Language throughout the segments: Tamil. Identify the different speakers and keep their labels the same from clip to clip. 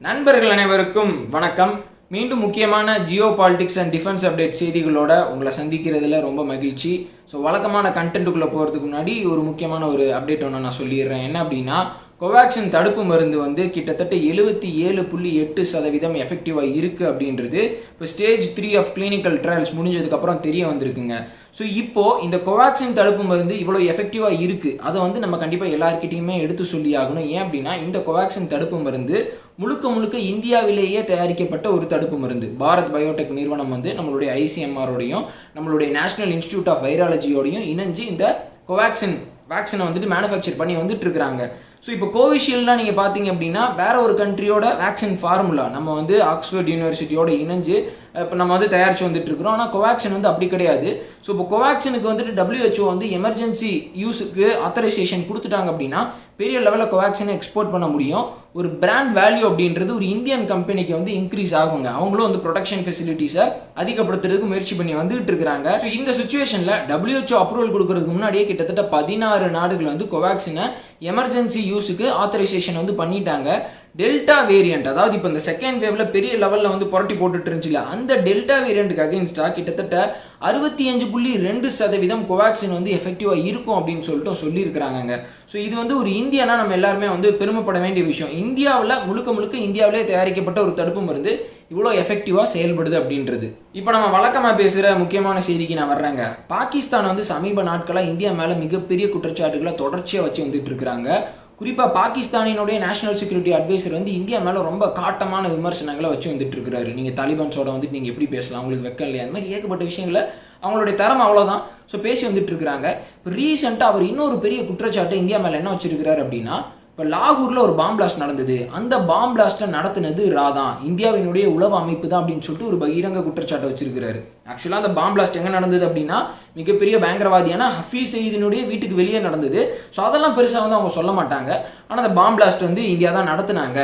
Speaker 1: நண்பர்கள் அனைவருக்கும் வணக்கம். மீண்டும் முக்கியமான geopolitics and defence update செய்திகளோட உங்களை சந்திக்கிறதுல ரொம்ப மகிழ்ச்சி. ஸோ வழக்கமான கண்டென்ட்டுக்குள்ளே போகிறதுக்கு முன்னாடி ஒரு முக்கியமான ஒரு அப்டேட் ஒன்று நான் சொல்லிடுறேன். என்ன அப்படின்னா, கோவேக்சின் தடுப்பு மருந்து வந்து கிட்டத்தட்ட 77.8% எஃபெக்டிவாக இருக்குது அப்படின்றது இப்போ ஸ்டேஜ் 3 ஆஃப் கிளினிக்கல் ட்ரையல்ஸ் முடிஞ்சதுக்கப்புறம் தெரிய வந்திருக்குங்க. ஸோ இப்போது இந்த கோவேக்சின் தடுப்பு மருந்து இவ்வளோ எஃபெக்டிவாக இருக்குது, அதை வந்து நம்ம கண்டிப்பாக எல்லாருக்கிட்டையுமே எடுத்து சொல்லி ஆகணும். ஏன் அப்படின்னா, இந்த கோவேக்சின் தடுப்பு மருந்து முழுக்க இந்தியாவிலேயே தயாரிக்கப்பட்ட ஒரு தடுப்பு மருந்து. பாரத் பயோடெக் நிறுவனம் வந்து நம்மளுடைய ஐசிஎம்ஆரோடையும் நம்மளுடைய நேஷனல் இன்ஸ்டிடியூட் ஆஃப் வைராலஜியோடையும் இணைஞ்சு இந்த கோவேக்சின் வேக்சினை வந்துட்டு மேனுஃபேக்சர் பண்ணி வந்துட்டு இருக்கிறாங்க. ஸோ இப்போ கோவிஷீல்ட்லாம் நீங்கள் பார்த்தீங்க அப்படின்னா வேற ஒரு கண்ட்ரியோட வேக்சின் ஃபார்முலா நம்ம வந்து ஆக்ஸ்ஃபோர்ட் யூனிவர்சிட்டியோட இணைஞ்சு இப்போ நம்ம வந்து தயாரித்து வந்துட்டு இருக்கிறோம். ஆனால் கோவேக்சின் வந்து அப்படி கிடையாது. ஸோ இப்போ கோவேக்சினுக்கு வந்துட்டு WHO வந்து எமர்ஜென்சி யூஸுக்கு ஆத்தரைசேஷன் கொடுத்துட்டாங்க அப்படின்னா பெரிய லெவலில் கோவேக்சினை எக்ஸ்போர்ட் பண்ண முடியும். ஒரு பிராண்ட் வேல்யூ அப்படின்றது ஒரு இந்தியன் கம்பெனிக்கு வந்து இன்க்ரீஸ் ஆகுங்க. அவங்களும் வந்து ப்ரொடக்ஷன் ஃபெசிலிட்டிஸை அதிகப்படுத்துறதுக்கு முயற்சி பண்ணி வந்துட்டு இருக்கிறாங்க. ஸோ இந்த சுச்சுவேஷனில் WHO அப்ரூவல் கொடுக்கறதுக்கு முன்னாடியே கிட்டத்தட்ட 16 நாடுகள் வந்து கோவேக்சினை எமர்ஜென்சி யூஸுக்கு ஆத்தரைசேஷன் வந்து பண்ணிட்டாங்க. டெல்டா வேரியன்ட், அதாவது இப்போ இந்த செகண்ட் வேவ்ல பெரிய லெவலில் வந்து புரட்டி போட்டுட்டு இருந்துச்சுல, அந்த டெல்டா வேரியண்ட்டுக்கு அகேன்ஸ்டா கிட்டத்தட்ட 65.2% கோவேக்சின் வந்து எஃபெக்டிவாக இருக்கும் அப்படின்னு சொல்லிட்டு சொல்லியிருக்கிறாங்க. ஸோ இது வந்து ஒரு இந்தியானா நம்ம எல்லாருமே வந்து பெருமைப்பட வேண்டிய விஷயம். இந்தியாவில் முழுக்க இந்தியாவிலே தயாரிக்கப்பட்ட ஒரு தடுப்பு மருந்து இவ்வளோ எஃபெக்டிவாக செயல்படுது அப்படின்றது. இப்போ நம்ம வழக்கமாக பேசுகிற முக்கியமான செய்திக்கு நான் வர்றேங்க. பாகிஸ்தான் வந்து சமீப நாட்களாக இந்தியா மேலே மிகப்பெரிய குற்றச்சாட்டுகளை தொடர்ச்சியாக வச்சு வந்துட்டு இருக்கிறாங்க. குறிப்பாக பாகிஸ்தானினுடைய நேஷனல் செக்யூரிட்டி அட்வைசர் வந்து இந்தியா மேலே ரொம்ப காட்டமான விமர்சனங்களை வச்சு வந்துட்டு இருக்கிறாரு. நீங்கள் தாலிபான்ஸோட வந்துட்டு நீங்கள் எப்படி பேசலாம், அவங்களுக்கு வெக்கம் இல்லையா, அந்த மாதிரி ஏகப்பட்ட விஷயங்களை அவங்களுடைய தரம் அவ்வளோதான். ஸோ பேசி வந்துட்டு இருக்கிறாங்க. இப்போ ரீசெண்டாக அவர் இன்னொரு பெரிய குற்றச்சாட்டை இந்தியா மேலே என்ன வச்சிருக்கிறாரு அப்படின்னா, இப்போ லாகூரில் ஒரு பாம் பிளாஸ்ட் நடந்தது, அந்த பாம் பிளாஸ்ட்டை நடத்தினது ராதான், இந்தியாவினுடைய உளவு அமைப்பு தான் அப்படின்னு சொல்லிட்டு ஒரு பகிரங்க குற்றச்சாட்டை வச்சிருக்கிறாரு. ஆக்சுவலாக அந்த பாம் பிளாஸ்ட் எங்கே நடந்தது அப்படின்னா, மிகப்பெரிய பயங்கரவாதியான ஹஃபீஸ் சயீதினுடைய வீட்டுக்கு வெளியே நடந்தது. ஸோ அதெல்லாம் பெருசாக வந்து அவங்க சொல்ல மாட்டாங்க. ஆனால் அந்த பாம் பிளாஸ்ட் வந்து இந்தியா தான் நடத்துனாங்க,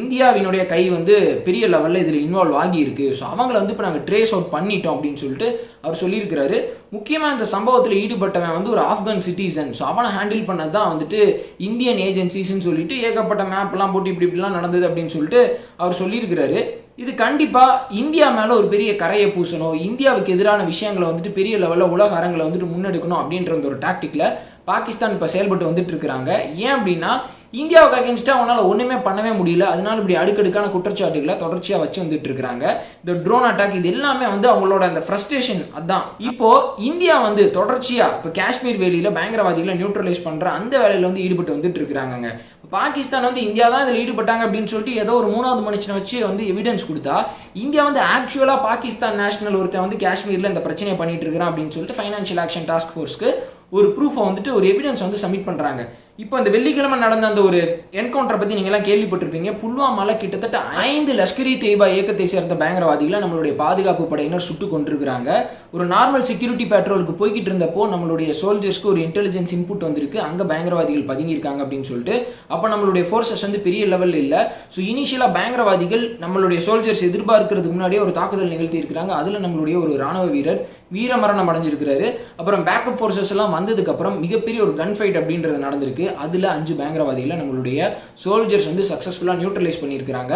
Speaker 1: இந்தியாவினுடைய கை வந்து பெரிய லெவலில் இதில் இன்வால்வ் ஆகியிருக்கு, ஸோ அவங்கள வந்து இப்போ நாங்கள் ட்ரேஸ் அவுட் பண்ணிட்டோம் அப்படின்னு சொல்லிட்டு அவர் சொல்லியிருக்கிறாரு. முக்கியமாக இந்த சம்பவத்தில் ஈடுபட்டவன் வந்து ஒரு ஆப்கான் சிட்டிசன். ஸோ அவனை ஹேண்டில் பண்ணது தான் வந்துட்டு இந்தியன் ஏஜென்சிஸ்ன்னு சொல்லிட்டு ஏகப்பட்ட மேப்லாம் போட்டு இப்படிலாம் நடந்தது அப்படின்னு சொல்லிட்டு அவர் சொல்லியிருக்கிறாரு. இது கண்டிப்பாக இந்தியா மேலே ஒரு பெரிய கரையை பூசணும், இந்தியாவுக்கு எதிரான விஷயங்களை வந்துட்டு பெரிய லெவலில் உலக அரங்களை வந்துட்டு முன்னெடுக்கணும் அப்படின்ற ஒரு டாக்டிக்கில் பாகிஸ்தான் இப்போ செயல்பட்டு வந்துட்டு இருக்கிறாங்க. ஏன் அப்படின்னா, இந்தியாவுக்கு அகேன்ஸ்டாக அவனால் ஒன்றுமே பண்ணவே முடியல, அதனால இப்படி அடுக்கடுக்கான குற்றச்சாட்டுகளை தொடர்ச்சியாக வச்சு வந்துட்டு இருக்கிறாங்க. இந்த ட்ரோன் அட்டாக் இது எல்லாமே வந்து அவங்களோட அந்த ஃப்ரஸ்ட்ரேஷன். அதான் இப்போ இந்தியா வந்து தொடர்ச்சியாக இப்போ காஷ்மீர் வேலியில் பயங்கரவாதிகளை நியூட்ரலைஸ் பண்ணுற அந்த வேலையில் வந்து ஈடுபட்டு வந்துட்டு இருக்கிறாங்க. பாகிஸ்தான் வந்து இந்தியா தான் இதில் ஈடுபட்டாங்க அப்படின்னு சொல்லிட்டு ஏதோ ஒரு 3வது மனுஷனை வச்சு வந்து எவிடன்ஸ் கொடுத்தா, இந்தியா வந்து ஆக்சுவலாக பாகிஸ்தான் நேஷனல் ஒருத்தன் வந்து காஷ்மீரில் இந்த பிரச்சனையை பண்ணிட்டு இருக்கிறான் அப்படின்னு சொல்லிட்டு ஃபைனான்ஷியல் ஆக்ஷன் டாஸ்க் ஃபோர்ஸ்க்கு ஒரு ப்ரூஃபை வந்துட்டு ஒரு எவிடன்ஸ் வந்து சப்மிட் பண்ணுறாங்க. இப்போ இந்த வெள்ளிக்கிழமை நடந்த அந்த ஒரு என்கவுண்டரை பற்றி நீங்கள்லாம் கேள்விப்பட்டிருப்பீங்க. புல்வாமாவில் கிட்டத்தட்ட 5 லஷ்கரி தொய்பா இயக்கத்தை சேர்ந்த பயங்கரவாதிகளை நம்மளுடைய பாதுகாப்பு படையினர் சுட்டு கொண்டிருக்கிறாங்க. ஒரு நார்மல் செக்யூரிட்டி பேட்ரோலுக்கு போய்கிட்டு இருந்தப்போ நம்மளுடைய சோல்ஜர்ஸ்க்கு ஒரு இன்டெலிஜென்ஸ் இன்புட் வந்திருக்கு, அங்கே பயங்கரவாதிகள் பதுங்கியிருக்காங்க அப்படின்னு சொல்லிட்டு. அப்போ நம்மளுடைய ஃபோர்ஸஸ் வந்து பெரிய லெவலில் இல்லை. ஸோ இனிஷியலாக பயங்கரவாதிகள் நம்மளுடைய சோல்ஜர்ஸ் எதிர்பார்க்கறதுக்கு முன்னாடியே ஒரு தாக்குதல் நிகழ்த்தி இருக்கிறாங்க. அதில் நம்மளுடைய ஒரு ராணுவ வீரர் வீரமரணம் அடைஞ்சிருக்கிறாரு. அப்புறம் பேக்கப் ஃபோர்ஸஸ் எல்லாம் வந்ததுக்கப்புறம் மிகப்பெரிய ஒரு கன் ஃபைட் அப்படின்றது நடந்திருக்கு. அதில் 5 பயங்கரவாதிகளை நம்மளுடைய சோல்ஜர்ஸ் வந்து சக்ஸஸ்ஃபுல்லாக நியூட்ரலைஸ் பண்ணியிருக்கிறாங்க.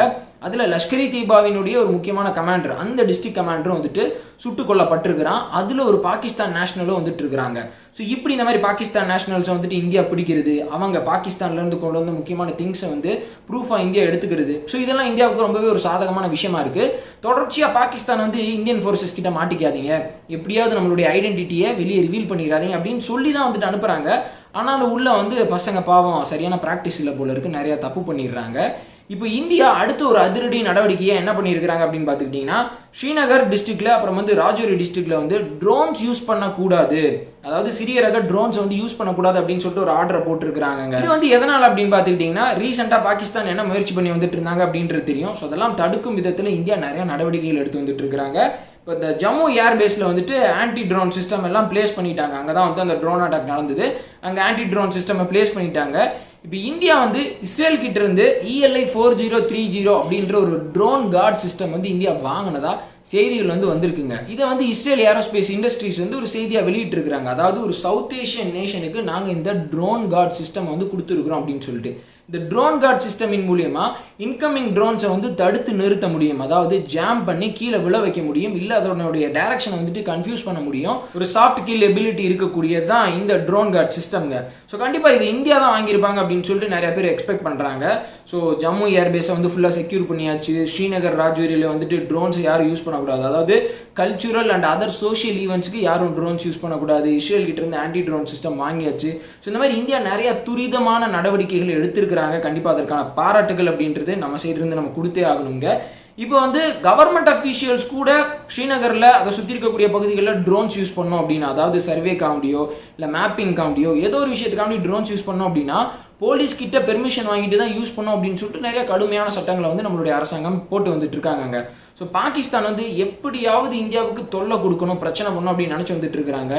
Speaker 1: அதில் லஷ்கரி தீபாவினுடைய ஒரு முக்கியமான கமாண்டர், அந்த டிஸ்ட்ரிக்ட் கமாண்டரும் வந்துட்டு சுட்டுக் கொல்லப்பட்டிருக்கிறான். அதில் ஒரு பாகிஸ்தான் நேஷனலும் வந்துட்டு இருக்கிறாங்க. ஸோ இப்படி இந்த மாதிரி பாகிஸ்தான் நேஷனல்ஸை வந்துட்டு இந்தியா பிடிக்கிறது, அவங்க பாகிஸ்தான்லேருந்து கொண்டு வந்த முக்கியமான திங்ஸை வந்து ப்ரூஃபாக இந்தியா எடுத்துக்கிறது. ஸோ இதெல்லாம் இந்தியாவுக்கு ரொம்பவே ஒரு சாதகமான விஷயமா இருக்குது. தொடர்ச்சியாக பாகிஸ்தான் வந்து இந்தியன் ஃபோர்ஸஸ் கிட்ட மாட்டிக்காதீங்க, எப்படியாவது நம்மளுடைய ஐடென்டிட்டியை வெளியே ரிவீல் பண்ணிடாதீங்க அப்படின்னு சொல்லி தான் வந்துட்டு அனுப்புகிறாங்க. ஆனாலும் உள்ள வந்து பசங்க பாவம் சரியான ப்ராக்டிஸ் இல்லை போல இருக்கு, நிறையா தப்பு பண்ணிடுறாங்க. இப்போ இந்தியா அடுத்து ஒரு அதிரடி நடவடிக்கையை என்ன பண்ணியிருக்கிறாங்க அப்படின்னு பார்த்துக்கிட்டிங்கன்னா, ஸ்ரீநகர் டிஸ்ட்ரிக்ட்ல அப்புறம் வந்து ராஜோரி டிஸ்ட்ரிக்ட்ல வந்து ட்ரோன்ஸ் யூஸ் பண்ணக்கூடாது, அதாவது சிறிய ரக ட்ரோன்ஸ் வந்து யூஸ் பண்ணக்கூடாது அப்படின்னு சொல்லிட்டு ஒரு ஆர்டரை போட்டிருக்கிறாங்க. இது வந்து எதனால் அப்படின்னு பார்த்துக்கிட்டிங்கன்னா, ரீசெண்டாக பாகிஸ்தான் என்ன முயற்சி பண்ணி வந்துட்டு இருந்தாங்க அப்படின்றது தெரியும். ஸோ அதெல்லாம் தடுக்கும் விதத்தில் இந்தியா நிறைய நடவடிக்கைகள் எடுத்து வந்துட்டு இருக்கிறாங்க. இப்போ இந்த ஜம்மு ஏர்பேஸில் வந்துட்டு ஆன்டி ட்ரோன் சிஸ்டம் எல்லாம் பிளேஸ் பண்ணிட்டாங்க. அங்கே தான் வந்து அந்த ட்ரோன் அட்டாக் நடந்தது, அங்கே ஆன்டி ட்ரோன் சிஸ்டம் பிளேஸ் பண்ணிட்டாங்க. இப்போ இந்தியா வந்து இஸ்ரேல் கிட்ட இருந்து ELI 4030 அப்படின்ற ஒரு ட்ரோன் கார்ட் சிஸ்டம் வந்து இந்தியா வாங்கினதா செய்திகள் வந்து வந்திருக்குங்க. இதை வந்து இஸ்ரேல் ஏரோஸ்பேஸ் இண்டஸ்ட்ரீஸ் வந்து ஒரு செய்தியாக வெளியிட்டு இருக்கிறாங்க. அதாவது ஒரு சவுத் ஏஷியன் நேஷனுக்கு நாங்கள் இந்த ட்ரோன் கார்ட் சிஸ்டம் வந்து கொடுத்துருக்குறோம் அப்படின்னு சொல்லிட்டு. இந்த ட்ரோன் கார்ட் சிஸ்டமின் மூலியமா இன்கமிங் ட்ரோன்ஸை வந்து தடுத்து நிறுத்த முடியும், அதாவது ஜாம் பண்ணி கீழே விழ வைக்க முடியும், இல்லை அதனுடைய டைரக்ஷனை வந்துட்டு கன்ஃபியூஸ் பண்ண முடியும். ஒரு சாஃப்ட் கில் எபிலிட்டி இருக்கக்கூடியது தான் இந்த ட்ரோன் கார்ட் சிஸ்டம்ங்க. ஸோ கண்டிப்பாக இது இந்தியா தான் வாங்கியிருப்பாங்க அப்படின்னு சொல்லிட்டு நிறைய பேர் எக்ஸ்பெக்ட் பண்ணுறாங்க. ஸோ ஜம்மு ஏர்பேஸை வந்து ஃபுல்லாக செக்யூர் பண்ணியாச்சு. ஸ்ரீநகர் ராஜ்வரியில் வந்துட்டு ட்ரோன்ஸை யாரும் யூஸ் பண்ணக்கூடாது, அதாவது கல்ச்சுரல் அண்ட் அதர் சோஷியல் ஈவெண்ட்ஸ்க்கு யாரும் ட்ரோன்ஸ் யூஸ் பண்ணக்கூடாது. இஸ்ரேல் கிட்ட இருந்து ஆன்டி ட்ரோன் சிஸ்டம் வாங்கியாச்சு. ஸோ இந்த மாதிரி இந்தியா நிறைய துரிதமான நடவடிக்கைகள் எடுத்திருக்கிறாங்க. கண்டிப்பாக அதற்கான பாராட்டுகள் அப்படின்றது நம்ம சைடு இருந்து நம்ம கொடுத்தே ஆகணுங்க. இப்போ வந்து கவர்மெண்ட் அஃபீஷியல்ஸ் கூட ஸ்ரீநகரில் அதை சுற்றி இருக்கக்கூடிய பகுதிகளில் ட்ரோன்ஸ் யூஸ் பண்ணோம் அப்படின்னா, அதாவது சர்வே காமெடியோ இல்லை மேப்பிங் காமெடியோ ஏதோ ஒரு விஷயத்துக்காண்டி ட்ரோன்ஸ் யூஸ் பண்ணோம் அப்படின்னா போலீஸ் கிட்ட பெர்மிஷன் வாங்கிட்டு தான் யூஸ் பண்ணோம் அப்படின்னு சொல்லிட்டு நிறைய கடுமையான சட்டங்களை வந்து நம்மளுடைய அரசாங்கம் போட்டு வந்துட்டு இருக்காங்க. ஸோ பாகிஸ்தான் வந்து எப்படியாவது இந்தியாவுக்கு தொல்லை கொடுக்கணும், பிரச்சனை பண்ணணும் அப்படின்னு நினச்சி வந்துட்டு இருக்கிறாங்க.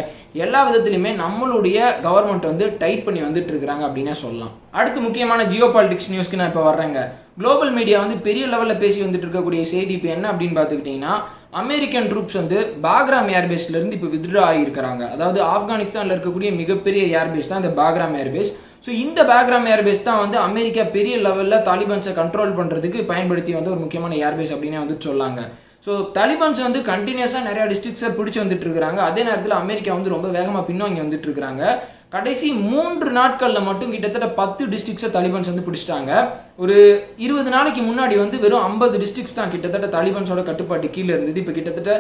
Speaker 1: எல்லா விதத்துலையுமே நம்மளுடைய கவர்மெண்ட் வந்து டைட் பண்ணி வந்துட்டு இருக்கிறாங்க அப்படின்னே சொல்லலாம். அடுத்து முக்கியமான ஜியோ பாலிடிக்ஸ் நியூஸ்க்கு நான் இப்போ வர்றேங்க. குளோபல் மீடியா வந்து பெரிய லெவலில் பேசி வந்துட்டு இருக்கக்கூடிய செய்தி இப்போ என்ன அப்படின்னு பார்த்துக்கிட்டிங்கன்னா, அமெரிக்கன் ட்ரூப்ஸ் வந்து பாக்ராம் ஏர்பேஸ்லேருந்து இப்போ வித்ட்ரா ஆகியிருக்கிறாங்க. அதாவது ஆப்கானிஸ்தானில் இருக்கக்கூடிய மிகப்பெரிய ஏர்பேஸ் தான் இந்த பாக்ராம் ஏர்பேஸ். ஸோ இந்த பாக்ராம் ஏர்பேஸ் தான் வந்து அமெரிக்கா பெரிய லெவலில் தாலிபான்ஸை கண்ட்ரோல் பண்ணுறதுக்கு பயன்படுத்தி வந்து ஒரு முக்கியமான ஏர்பேஸ் அப்படின்னே வந்து சொல்லாங்க. ஸோ தாலிபான்ஸ் வந்து கண்டினியூஸாக நிறையா டிஸ்ட்ரிக்ஸை பிடிச்சி வந்துட்டு இருக்கிறாங்க. அதே நேரத்தில் அமெரிக்கா வந்து ரொம்ப வேகமாக பின்வாங்கி வந்துட்டு இருக்கிறாங்க. கடைசி 3 நாட்களில் மட்டும் கிட்டத்தட்ட 10 டிஸ்ட்ரிக்ஸை தாலிபான்ஸ் வந்து பிடிச்சிட்டாங்க. ஒரு 20 நாளைக்கு முன்னாடி வந்து வெறும் 50 டிஸ்ட்ரிக்ஸ் தான் கிட்டத்தட்ட தாலிபான்ஸோட கட்டுப்பாட்டு கீழே இருந்தது. இப்போ கிட்டத்தட்ட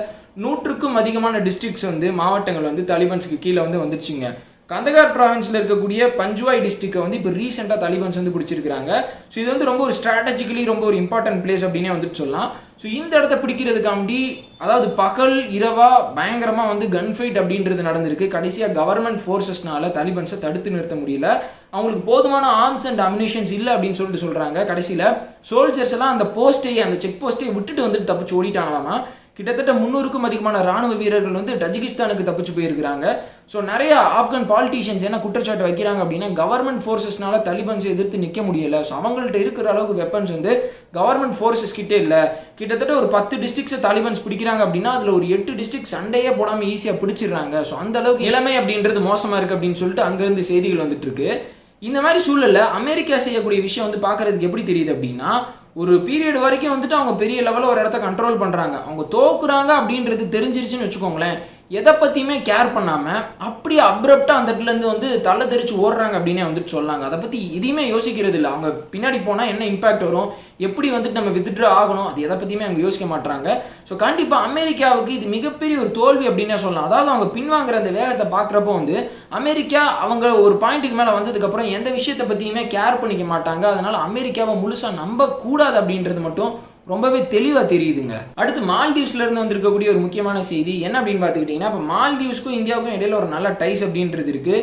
Speaker 1: 100க்கும் அதிகமான டிஸ்ட்ரிக்ஸ் வந்து மாவட்டங்கள் வந்து தாலிபான்ஸுக்கு கீழே வந்து வந்துருச்சுங்க. கந்தகார் ப்ராவின்ஸில் இருக்கக்கூடிய பஞ்சுவாய் டிஸ்ட்ரிக்டை வந்து இப்போ ரீசெண்டாக தாலிபான்ஸ் வந்து பிடிச்சிருக்காங்க. ஸோ இது வந்து ரொம்ப ஒரு ஸ்ட்ராட்டஜிக்கலி ரொம்ப ஒரு இம்பார்ட்டன்ட் பிளேஸ் அப்படின்னே வந்துட்டு சொல்லலாம். ஸோ இந்த இடத்த பிடிக்கிறதுக்காண்டி அதாவது பகல் இரவா பயங்கரமாக வந்து கன் ஃபைட் அப்படின்றது நடந்திருக்கு. கடைசியாக கவர்மெண்ட் ஃபோர்ஸஸ்னால தாலிபான்ஸை தடுத்து நிறுத்த முடியல. அவங்களுக்கு போதுமான ஆர்ம்ஸ் அண்ட் அம்யூனிஷன்ஸ் இல்லை அப்படின்னு சொல்லிட்டு சொல்கிறாங்க. கடைசியில் சோல்ஜர்ஸ் எல்லாம் அந்த போஸ்ட்டையே அந்த செக் போஸ்ட்டையே விட்டுட்டு வந்துட்டு தப்பிச்சு ஓடிட்டாங்களாமா. கிட்டத்தட்ட 300க்கும் அதிகமான ராணுவ வீரர்கள் வந்து தஜிகிஸ்தானுக்கு தப்பிச்சு போயிருக்கிறாங்க. ஸோ நிறைய ஆப்கான் பாலிட்டிஷியன்ஸ் என்ன குற்றச்சாட்டு வைக்கிறாங்க அப்படின்னா, கவர்மெண்ட் ஃபோர்ஸஸ்னால தாலிபான்ஸை எதிர்த்து நிற்க முடியலை. ஸோ அவங்கள்ட்ட இருக்கிற அளவுக்கு வெப்பன்ஸ் வந்து கவர்மெண்ட் ஃபோர்ஸஸ் கிட்டே இல்லை. கிட்டத்தட்ட ஒரு 10 டிஸ்ட்ரிக்ஸை தாலிபான்ஸ் பிடிக்கிறாங்க அப்படின்னா அதில் ஒரு 8 டிஸ்ட்ரிக்ட் சண்டையே போடாமல் ஈஸியாக பிடிச்சிடுறாங்க. ஸோ அந்த அளவுக்கு இளமை அப்படின்றது மோசமாக இருக்குது அப்படின்னு சொல்லிட்டு அங்கேருந்து செய்திகள் வந்துட்டு இருக்கு. இந்த மாதிரி சூழலில் அமெரிக்கா செய்யக்கூடிய விஷயம் வந்து பார்க்கறதுக்கு எப்படி தெரியுது அப்படின்னா, ஒரு பீரியட் வரைக்கும் வந்துட்டு அவங்க பெரிய லெவலில் ஒரு இடத்த கண்ட்ரோல் பண்ணுறாங்க. அவங்க தோக்குறாங்க அப்படின்றது தெரிஞ்சிருச்சுன்னு வச்சுக்கோங்களேன், எதை பற்றியுமே கேர் பண்ணாமல் அப்படியே அப்ரப்டாக அந்த இடத்துலேருந்து வந்து தலை தெரிச்சு ஓடுறாங்க அப்படின்னே வந்துட்டு சொல்லாங்க. அதை பற்றி எதையுமே யோசிக்கிறது இல்லை. அவங்க பின்னாடி போனால் என்ன இம்பாக்ட் வரும், எப்படி வந்துட்டு நம்ம வித்ட்ரா ஆகணும், அது எதை பற்றியுமே அவங்க யோசிக்க மாட்டாங்க. ஸோ கண்டிப்பாக அமெரிக்காவுக்கு இது மிகப்பெரிய ஒரு தோல்வி அப்படின்னே சொல்லலாம். அதாவது அவங்க பின்வாங்குற அந்த வேகத்தை பார்க்குறப்போ வந்து அமெரிக்கா அவங்க ஒரு பாயிண்ட்டுக்கு மேலே வந்ததுக்கப்புறம் எந்த விஷயத்தை பற்றியுமே கேர் பண்ணிக்க மாட்டாங்க. அதனால் அமெரிக்காவை முழுசாக நம்பக்கூடாது அப்படின்றது மட்டும் ரொம்பவே தெளிவாக தெரியுதுங்க. அடுத்து மால்தீவ்ஸ்ல இருந்து வந்திருக்கக்கூடிய ஒரு முக்கியமான செய்தி என்ன அப்படின்னு பார்த்துக்கிட்டிங்கன்னா, இப்போ மால்தீவ்ஸ்க்கும் இந்தியாவுக்கும் இடையில ஒரு நல்ல டைஸ் அப்படின்றது இருக்கு.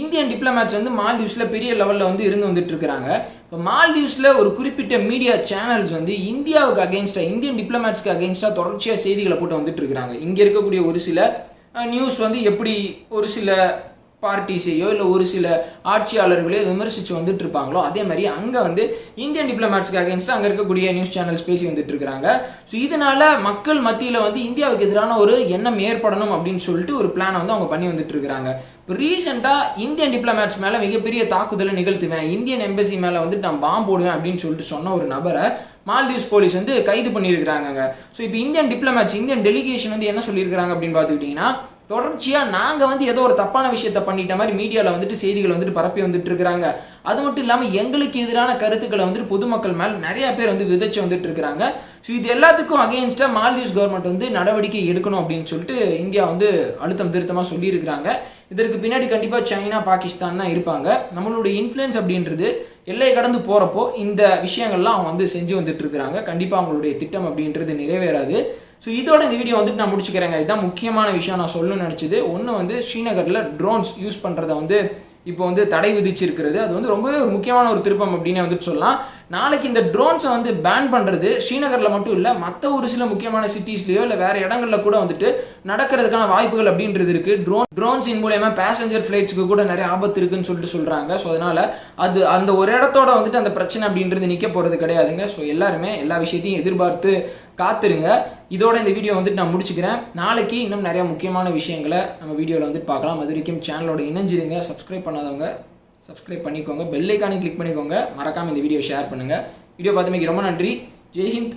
Speaker 1: இந்தியன் டிப்ளமேட்ஸ் வந்து மால்தீவ்ஸ்ல பெரிய லெவலில் வந்து வந்துட்டு இருக்கிறாங்க. இப்போ மால்தீவ்ஸ்ல ஒரு குறிப்பிட்ட மீடியா சேனல்ஸ் வந்து இந்தியாவுக்கு அகேன்ஸ்டா, இந்தியன் டிப்ளமேட்ஸ்க்கு அகேன்ஸ்டா தொடர்ச்சியாக செய்திகளை போட்டு வந்துட்டு இருக்கிறாங்க. இங்கே இருக்கக்கூடிய ஒரு சில நியூஸ் வந்து எப்படி ஒரு சில பார்ட்டிஸையோ இல்லை ஒரு சில ஆட்சியாளர்களையோ விமர்சித்து வந்துட்டு இருப்பாங்களோ, அதே மாதிரி அங்கே வந்து இந்தியன் டிப்ளமேட்ஸ்க்கு அகேன்ஸ்டாக அங்கே இருக்கக்கூடிய நியூஸ் சேனல்ஸ் பேசி வந்துட்டு இருக்கிறாங்க. ஸோ இதனால மக்கள் மத்தியில் வந்து இந்தியாவுக்கு எதிரான ஒரு எண்ணம் ஏற்படணும் அப்படின்னு சொல்லிட்டு ஒரு பிளானை வந்து அவங்க பண்ணி வந்துட்டு இருக்கிறாங்க. இப்போ ரீசெண்டாக இந்தியன் டிப்ளமேட்ஸ் மேலே மிகப்பெரிய தாக்குதலை நிகழ்த்துவேன், இந்தியன் எம்பசி மேலே வந்துட்டு நான் பாம்பு போடுவேன் அப்படின்னு சொல்லிட்டு சொன்ன ஒரு நபரை மால்தீவ்ஸ் போலீஸ் வந்து கைது பண்ணியிருக்கிறாங்க. ஸோ இப்போ இந்தியன் டிப்ளமேட்ஸ், இந்தியன் டெலிகேஷன் வந்து என்ன சொல்லியிருக்கிறாங்க அப்படின்னு பார்த்துக்கிட்டிங்கன்னா, தொடர்ச்சியாக நாங்கள் வந்து ஏதோ ஒரு தப்பான விஷயத்தை பண்ணிட்ட மாதிரி மீடியாவில் வந்துட்டு செய்திகளை வந்துட்டு பரப்பி வந்துட்டு இருக்கிறாங்க. அது மட்டும் இல்லாமல் எங்களுக்கு எதிரான கருத்துக்களை வந்துட்டு பொதுமக்கள் மேலே நிறைய பேர் வந்து விதைச்சு வந்துட்டு இருக்கிறாங்க. ஸோ இது எல்லாத்துக்கும் அகெயின்ஸ்டாக மால்தீவ்ஸ் கவர்மெண்ட் வந்து நடவடிக்கை எடுக்கணும் அப்படின்னு சொல்லிட்டு இந்தியா வந்து அழுத்தம் திருத்தமாக சொல்லியிருக்கிறாங்க. இதற்கு பின்னாடி கண்டிப்பாக சைனா, பாகிஸ்தான் தான் இருப்பாங்க. நம்மளுடைய இன்ஃப்ளூயன்ஸ் அப்படின்றது எல்லை கடந்து போகிறப்போ இந்த விஷயங்கள்லாம் அவங்க வந்து செஞ்சு வந்துட்டு இருக்கிறாங்க. கண்டிப்பாக அவங்களுடைய திட்டம் அப்படின்றது நிறைவேறாது. ஸோ இதோட இந்த வீடியோ வந்துட்டு நான் முடிச்சுக்கிறேங்க. இதுதான் முக்கியமான விஷயம் நான் சொல்லணும்னு நினச்சது. ஒன்று வந்து ஸ்ரீநகரில் ட்ரோன்ஸ் யூஸ் பண்ணுறதை வந்து இப்போ வந்து தடை விதிச்சிருக்கிறது. அது வந்து ரொம்பவே ஒரு முக்கியமான ஒரு திருப்பம் அப்படின்னு வந்துட்டு சொல்லலாம். நாளைக்கு இந்த ட்ரோன்ஸை வந்து பேன் பண்ணுறது ஸ்ரீநகரில் மட்டும் இல்லை, மற்ற ஒரு சில முக்கியமான சிட்டிஸ்லையோ இல்லை வேறு இடங்களில் கூட வந்துட்டு நடக்கிறதுக்கான வாய்ப்புகள் அப்படின்றது இருக்குது. ட்ரோன்ஸின் மூலயமா பேசஞ்சர் ஃப்ளைட்ஸுக்கு கூட நிறைய ஆபத்து இருக்குன்னு சொல்லிட்டு சொல்கிறாங்க. ஸோ அதனால் அது அந்த ஒரு இடத்தோட வந்துட்டு அந்த பிரச்சனை அப்படின்றது நிற்க போகிறது கிடையாதுங்க. ஸோ எல்லாருமே எல்லா விஷயத்தையும் எதிர்பார்த்து காத்துருங்க. இதோட இந்த வீடியோ வந்துட்டு நான் முடிச்சுக்கிறேன். நாளைக்கு இன்னும் நிறைய முக்கியமான விஷயங்களை நம்ம வீடியோவில் வந்துட்டு பார்க்கலாம். அது வரைக்கும் சேனலோட இணைஞ்சிருங்க. சப்ஸ்கிரைப் பண்ணாதவங்க சப்ஸ்கிரைப் பண்ணிக்கோங்க, பெல் ஐக்கானை கிளிக் பண்ணிக்கோங்க, மறக்காமல் இந்த வீடியோ ஷேர் பண்ணுங்கள். வீடியோ பார்த்தமைக்கு ரொம்ப நன்றி. ஜெய்ஹிந்த்.